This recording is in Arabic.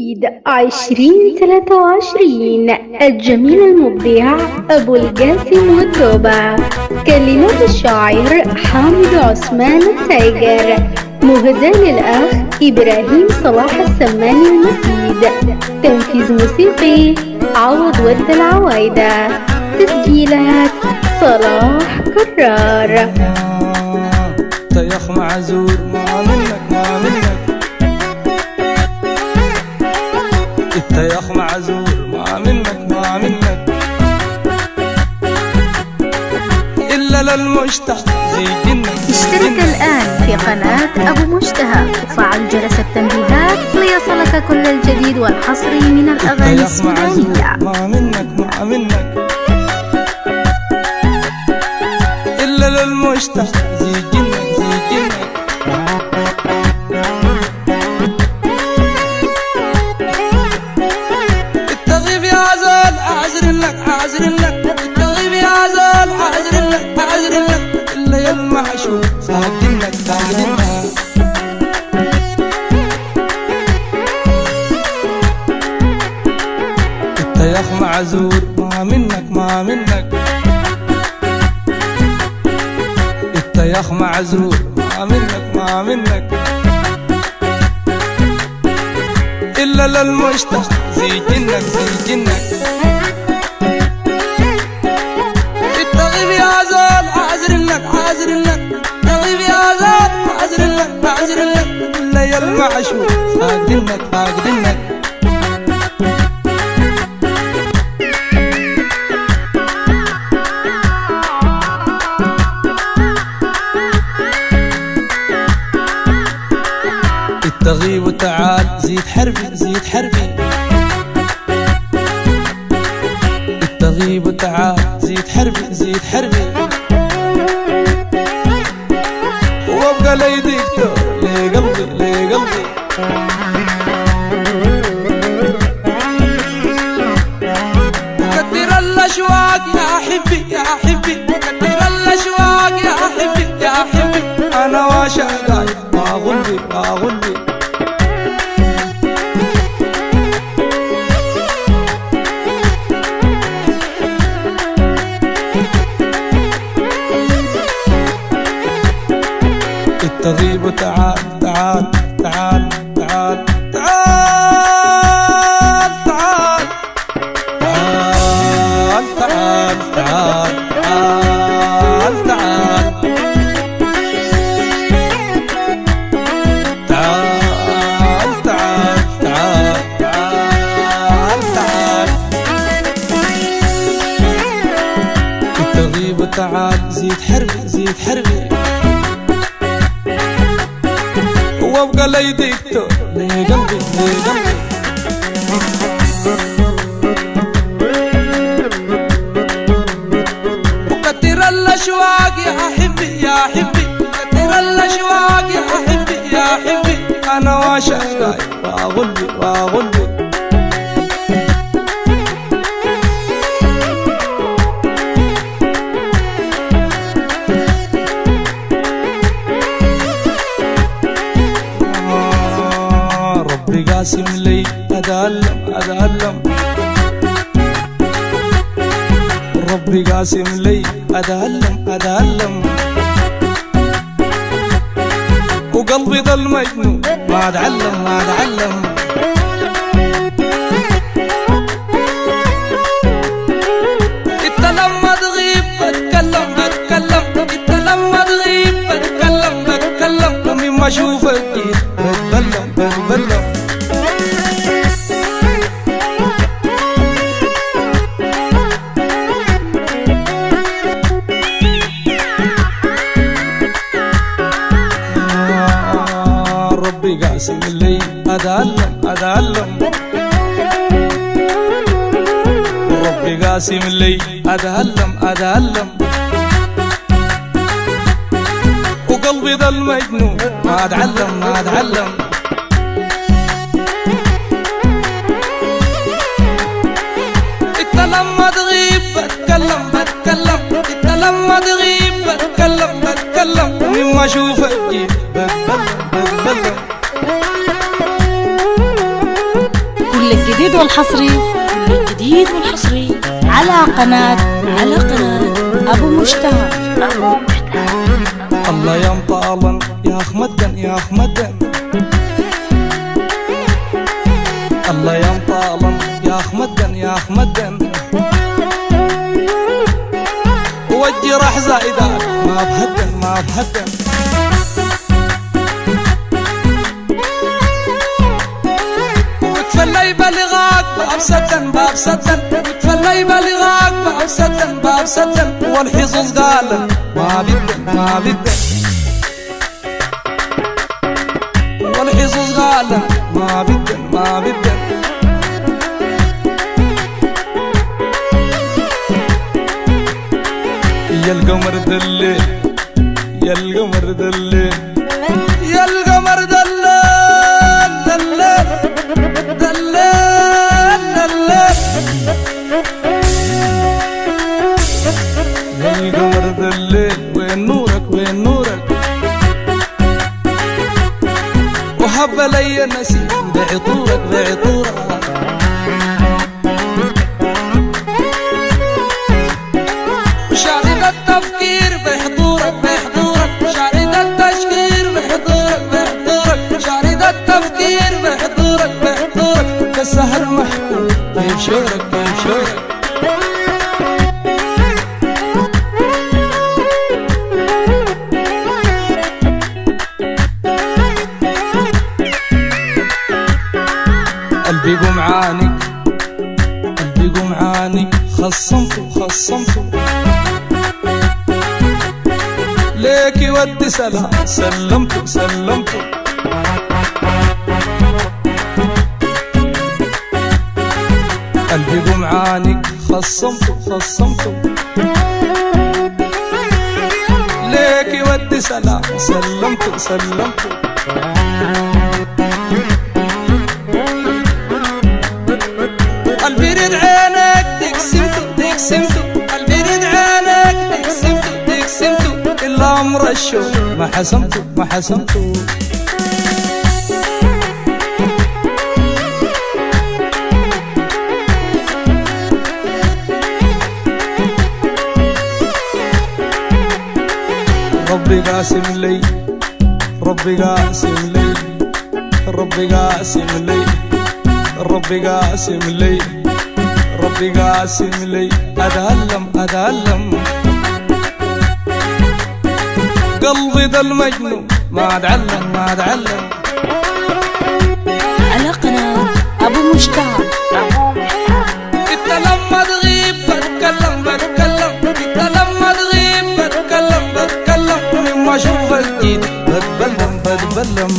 جديد 2023. الجميل المبدع أبو الجاسم والتوبة. كلمات الشاعر حامد عثمان التايجر. مهدى للأخ إبراهيم صلاح السمان المسيد. تنفيذ موسيقي عوض ود العوايدة. تسجيلات صلاح كرار. طيخ معزور ما منك الطيخ معزور ما منك إلا للمشتاق زي جنك. اشترك الآن في قناة أبو مشتهى وفعل جرس التنبيهات ليصلك كل الجديد والحصري من الأغاني السودانية. ما منك إلا للمشتاق زي جنك التغيب يا زول أعذر لك التغيب يا زول أعذر لك إلا يلمع شو ساعدنك الطيخ معزور ما منك الطيخ معزور ما منك إلا للمشتاق زي جنك التغيب يا زول أعذر لك التغيب يا زول أعذر لك إلا يلمع شو فاقدنك تغيب وتعال زيد حربي التغيب وتعال زيد حربي وابقى لي دكتور لقلبي كتر الاشواق يا حبي كتر الاشواق يا حبي انا واشقاي واغلبي التغيب تعال التغيب تعال زيد حربي وابقى لي دكتور لقلبي وكتر الاشواق يا حبي كتر الاشواق يا حبي انا واشقاي واغلبي ربي قاسم لي أتألم ربي قاسم لي أتألم وقلبي ضل مجنون ما أتعلم انت لما تغيب بتكلم انت لما تغيب بتكلم ومما اشوفك بتبلم ربي قاسم لي أتألم ربي قاسم لي أتألم وقلبي ضل مجنون ما أتعلم انت لما تغيب بتكلم انت لما تغيب بتكلم ومما اشوفك بتبلم الجديد والحصري، كل الجديد والحصري على قناة أبو مشتهى. الله يا مطالا يا أخمدن يا أخمدن، الله يا مطالا يا أخمدن يا أخمدن، وجي راح زايدات ما بهدن ما بهدن. وتفلى يبلغاك باب سدن باب سدن، وتفلى يبلغاك باب سدن باب سدن، والحظوظ قال ما بدن ما بدن، والحظوظ قال ما بدن ما بدن. يا القمر دليل يا القمر دليل يا القمر دليل دليل دليل دليل، يا القمر دليل وين نورك وين نورك، وهب لي النسيم بعطورك بعطورك، شارد التفكير بحضورك بحضورك، شارد التشكير بحضورك بحضورك، شارد التفكير بحضورك بحضورك، كالسهر محكوم كيف شورك كيف شورك. قلبي قوم عانق قلبي قوم عانق، خصمته خصمته ليك يودي سلام سلمته سلمته، قلبي قوم عانق خصمته خصمته ليك يودي سلام سلمته سلمته. قلبي رد عينك تقسمته تقسمته، قلبي رد عينك تقسمته تقسمته، إلا أمر الشوق ما حسمته ما حسمته. ربي قاسم لي ربي قاسم لي ربي قاسم لي ربي قاسم لي ربي قاسم لي، أتألم أتألم قلبي ذا المجنون ما أتعلم ما أتعلم. على قناة أبو مشتهى. انت لما تغيب بتكلم بتكلم، انت لما تغيب بتكلم بتكلم، لما اشوفك جيت بتبلم بتبلم.